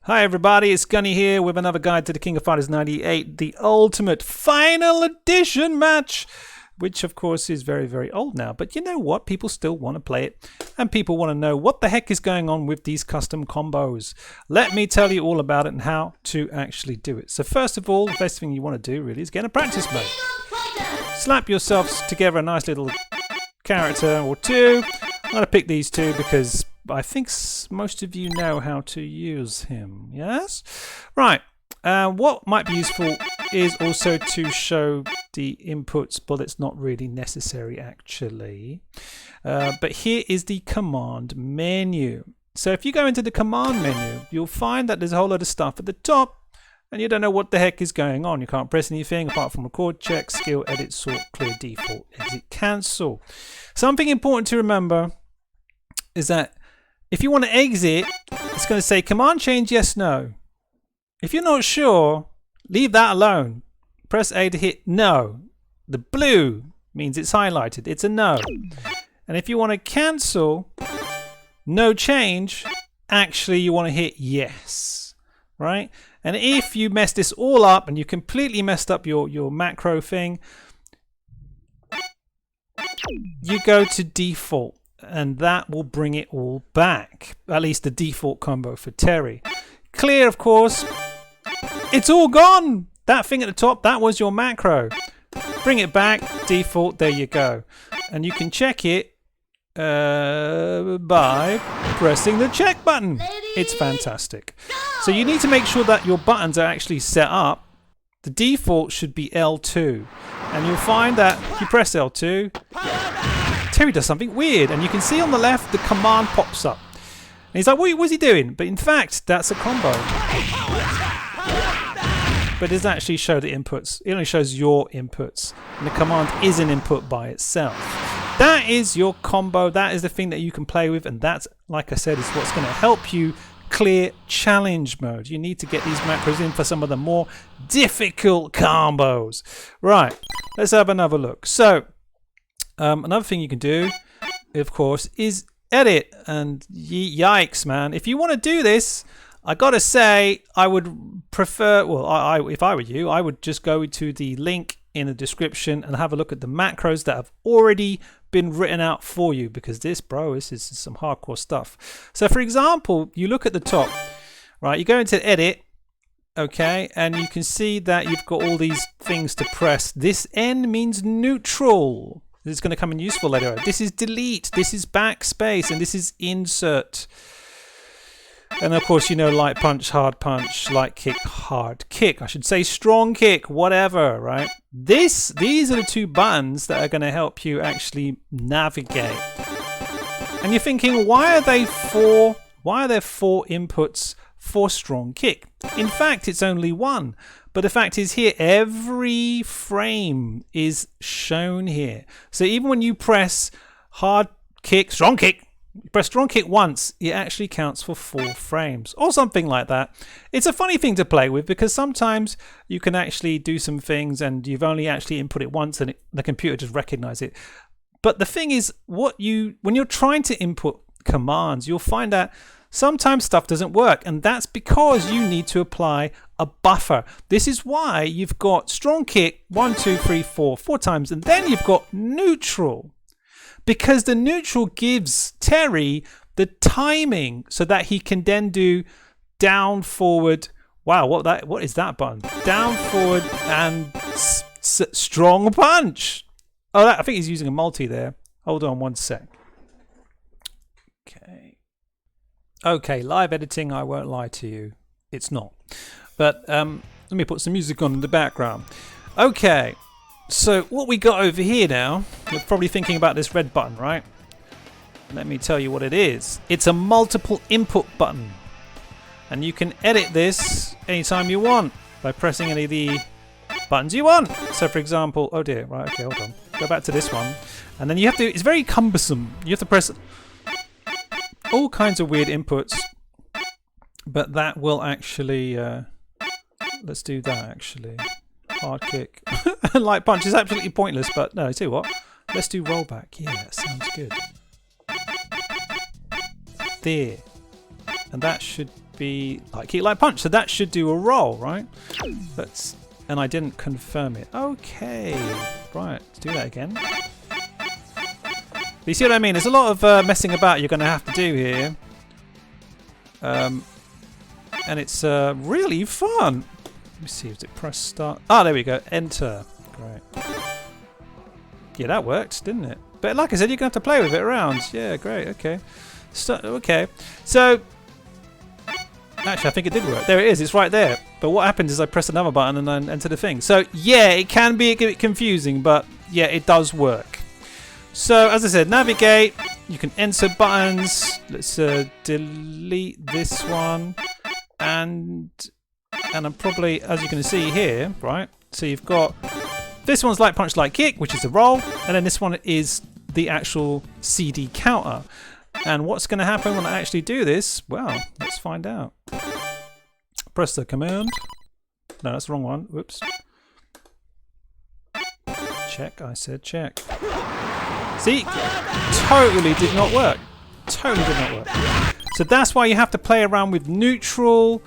Hi everybody, it's Gunny here with another guide to the King of Fighters 98, the Ultimate Final Edition match, which of course is very, very old now. But you know what? People still want to play it, and people want to know what the heck is going on with these custom combos. Let me tell you all about it and how to actually do it. So first of all, the best thing you want to do really is get a practice mode. Slap yourselves together a nice little character or two. I'm going to pick these two because I think most of you know how to use him, yes? Right, what might be useful is also to show the inputs, but it's not really necessary actually. But here is the command menu. So if you go into the command menu, you'll find that there's a whole lot of stuff at the top, and you don't know what the heck is going on. You can't press anything apart from record, check, skill, edit, sort, clear, default, exit, cancel. Something important to remember is that if you want to exit, it's going to say command change yes, no. If you're not sure, leave that alone. Press A to hit no. The blue means it's highlighted. It's a no. And if you want to cancel, no change, actually you want to hit yes. Right? And if you mess this all up and you completely messed up your macro thing, you go to default. And that will bring it all back, at least the default combo for Terry. Clear, of course, it's all gone. That thing at the top, that was your macro. Bring it back, default, there you go. And you can check it by pressing the check button. It's fantastic. So you need to make sure that your buttons are actually set up. The default should be L2. And you'll find that if you press L2, Terry does something weird, and you can see on the left the command pops up. And he's like, what's he doing? But in fact, that's a combo. But it doesn't actually show the inputs. It only shows your inputs. And the command is an input by itself. That is your combo. That is the thing that you can play with. And that's, like I said, is what's going to help you clear challenge mode. You need to get these macros in for some of the more difficult combos. Right, let's have another look. So, another thing you can do, of course, is edit. And yikes, man. If you want to do this, I gotta say, I would prefer, well, if I were you, I would just go to the link in the description and have a look at the macros that have already been written out for you, because this is some hardcore stuff. So for example, you look at the top, right? You go into edit, okay, and you can see that you've got all these things to press. This N means neutral. This is going to come in useful later. This is delete, this is backspace, and this is insert. And of course, you know, light punch, hard punch, light kick, hard kick. I should say strong kick, whatever, right? These are the two buttons that are going to help you actually navigate. And you're thinking, why are there four inputs for strong kick? In fact, it's only one. But the fact is here, every frame is shown here. So even when you press hard kick, strong kick, you press strong kick once, it actually counts for 4 frames or something like that. It's a funny thing to play with because sometimes you can actually do some things and you've only actually input it once and the computer just recognizes it. But the thing is, when you're trying to input commands, you'll find that sometimes stuff doesn't work, and that's because you need to apply a buffer. This is why you've got strong kick 1, 2, 3, 4 times, and then you've got neutral, because the neutral gives Terry the timing so that he can then do down, forward. Wow, what is that button? Down, forward, and strong punch. Oh, I think he's using a multi there. Hold on one sec. Okay, live editing, I won't lie to you. It's not. But let me put some music on in the background. Okay, so what we got over here now, you're probably thinking about this red button, right? Let me tell you what it is. It's a multiple input button. And you can edit this anytime you want by pressing any of the buttons you want. So for example, oh dear, right, okay, hold on. Go back to this one. And then you have to, it's very cumbersome. You have to press all kinds of weird inputs, but that will actually let's do that actually. Hard kick. Light punch is absolutely pointless, but no, tell you what, let's do rollback. Yeah, that sounds good. There. And that should be like kick, like punch. So that should do a roll, right? And I didn't confirm it. Okay, right, let's do that again. But you see what I mean? There's a lot of messing about you're going to have to do here. And it's really fun. Let me see, is it press start? Ah, there we go, enter. Great. Yeah, that worked, didn't it? But like I said, you're going to have to play with it around. Yeah, great, okay. Okay, so actually I think it did work. There it is, it's right there. But what happens is I press another button and then enter the thing. So yeah, it can be a bit confusing, but yeah, it does work. So as I said, navigate, you can enter buttons. Let's delete this one. And I'm probably, as you can see here, right? So you've got, this one's like punch, like kick, which is a roll. And then this one is the actual CD counter. And what's going to happen when I actually do this? Well, let's find out. Press the command. No, that's the wrong one. Whoops. Check, I said check. See? Totally did not work. Totally did not work. So that's why you have to play around with neutral,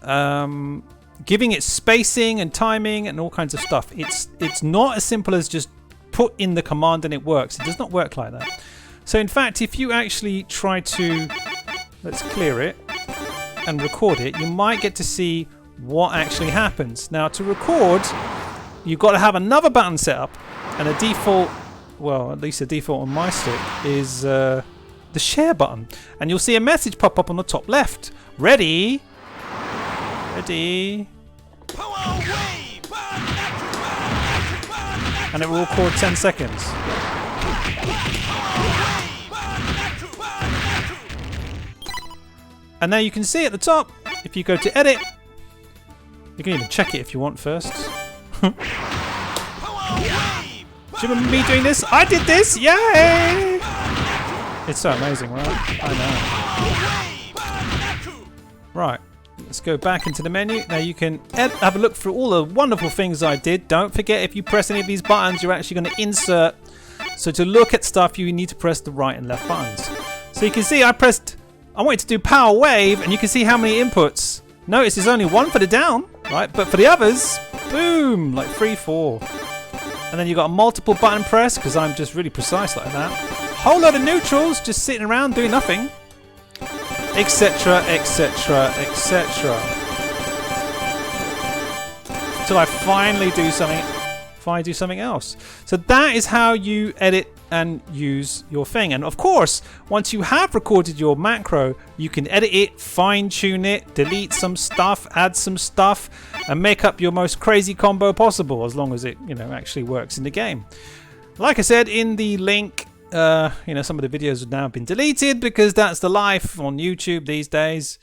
giving it spacing and timing and all kinds of stuff. It's not as simple as just put in the command and it works. It does not work like that. So in fact, if you actually try to, let's clear it and record it, you might get to see what actually happens. Now to record, you've got to have another button set up, and a default, well, at least the default on my stick is the share button. And you'll see a message pop up on the top left. Ready? Ready? And it will record 10 seconds. And now you can see at the top, if you go to edit, you can even check it if you want first. Do you remember me doing this? I did this! Yay! It's so amazing, right? I know. Right, let's go back into the menu. Now you can have a look through all the wonderful things I did. Don't forget, if you press any of these buttons, you're actually going to insert. So to look at stuff, you need to press the right and left buttons. So you can see I wanted to do power wave, and you can see how many inputs. Notice there's only one for the down, right? But for the others, boom, like 3, 4. And then you've got a multiple button press, because I'm just really precise like that. Whole lot of neutrals just sitting around doing nothing. Etc, etc, etc. Until I finally do something else. So that is how you edit and use your thing. And of course, once you have recorded your macro, you can edit it, fine tune it, delete some stuff, add some stuff, and make up your most crazy combo possible, as long as it, actually works in the game. Like I said in the link, some of the videos have now been deleted because that's the life on YouTube these days.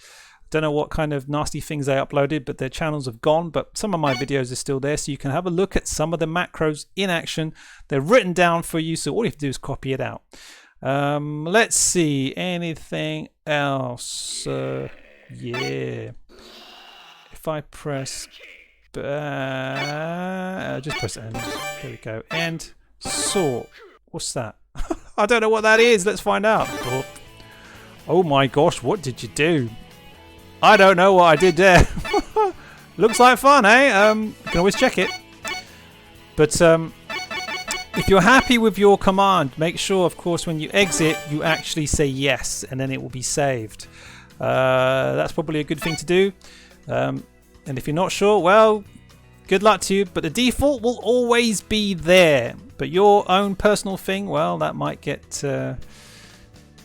Don't know what kind of nasty things they uploaded, but their channels have gone. But some of my videos are still there, so you can have a look at some of the macros in action. They're written down for you, so all you have to do is copy it out. Let's see, anything else? Yeah. If I press, just press end. There we go. End. Sort. What's that? I don't know what that is. Let's find out. Oh my gosh, what did you do? I don't know what I did there. Looks like fun, eh? You can always check it. But if you're happy with your command, make sure, of course, when you exit, you actually say yes, and then it will be saved. That's probably a good thing to do. And if you're not sure, well, good luck to you. But the default will always be there. But your own personal thing, well, that might get...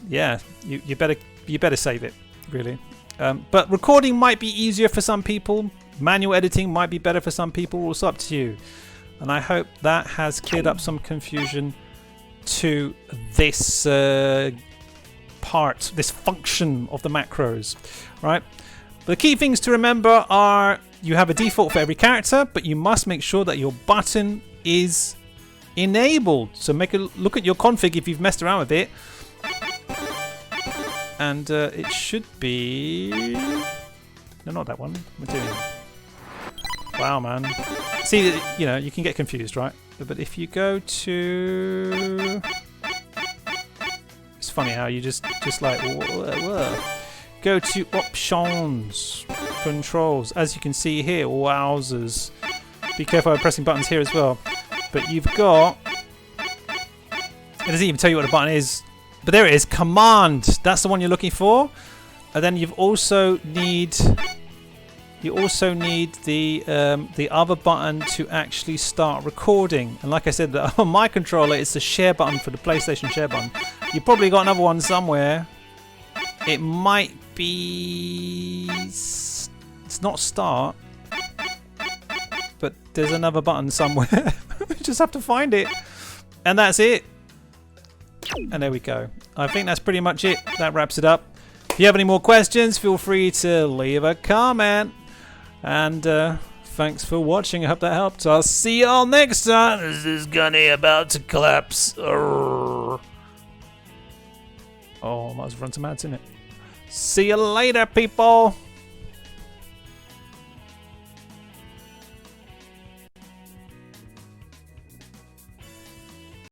yeah, you better save it, really. But recording might be easier for some people. Manual editing might be better for some people. It's up to you. And I hope that has cleared up some confusion to this part, this function of the macros, right? But the key things to remember are you have a default for every character, but you must make sure that your button is enabled. So make a look at your config if you've messed around with it. And it should be... No, not that one. We're doing... Wow, man. See, you can get confused, right? But if you go to... It's funny how you just like... Whoa. go to options, controls. As you can see here, wowzers. Be careful of pressing buttons here as well. But you've got, it doesn't even tell you what the button is, but there it is, command. That's the one you're looking for. And then you've also need, you also need the other button to actually start recording. And like I said, on my controller, it's the share button for the PlayStation share button. You've probably got another one somewhere. It might be, it's not start, but there's another button somewhere. You just have to find it. And that's it. And there we go. I think that's pretty much it. That wraps it up. If you have any more questions, feel free to leave a comment. And thanks for watching. I hope that helped. I'll see y'all next time. This is Gunny about to collapse. Oh, I might as well run some ads in it. See you later, people.